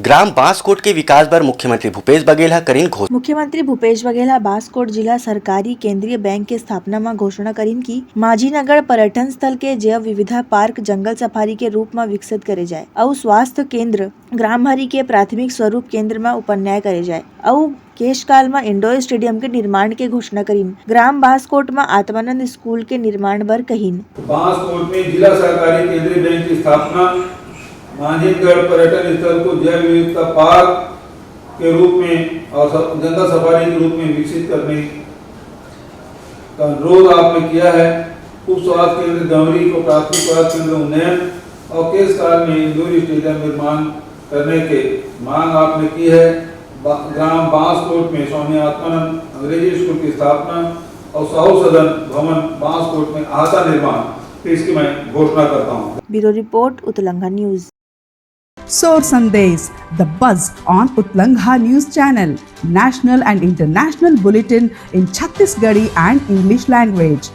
ग्राम बांसकोट के विकास पर मुख्यमंत्री भूपेश बघेल करीन घोषणा। मुख्यमंत्री भूपेश बघेल बांसकोट जिला सरकारी केंद्रीय बैंक के स्थापना में घोषणा करीन की माझीनगर पर्यटन स्थल के जैव विविधता पार्क जंगल सफारी के रूप में विकसित करे जाए और स्वास्थ्य केंद्र ग्रामहरी के प्राथमिक स्वरूप केंद्र में उपन्याय करे जाए और केशकाल में इंडोर स्टेडियम के निर्माण के घोषणा करीन। ग्राम बांसकोट में आत्मानंद स्कूल के निर्माण पर कहीन। बांसकोट में जिला सरकारी केंद्रीय बैंक की स्थापना, माझीनगर पर्यटन स्थल को जैव विविधता पार्क के रूप में और जंगल सफारी के रूप में विकसित करने का अनुरोध आपने किया है। उप स्वास्थ्य केंद्र गंवरी को प्राथमिक स्वास्थ्य केंद्र उन्नयन और केशकाल में इंडोर स्टेडियम निर्माण करने के मांग आपने की है। ग्राम बांसकोट में स्वामी आत्मानंद अंग्रेजी स्कूल की स्थापना और साहू सदन भवन बांसकोट में अहाता निर्माण इसकी मैं घोषणा करता हूँ। ब्यूरो रिपोर्ट उतलंगा news. Soar Sandesh, the buzz on Utlangha News Channel, national and international bulletin in Chhattisgarhi and English language.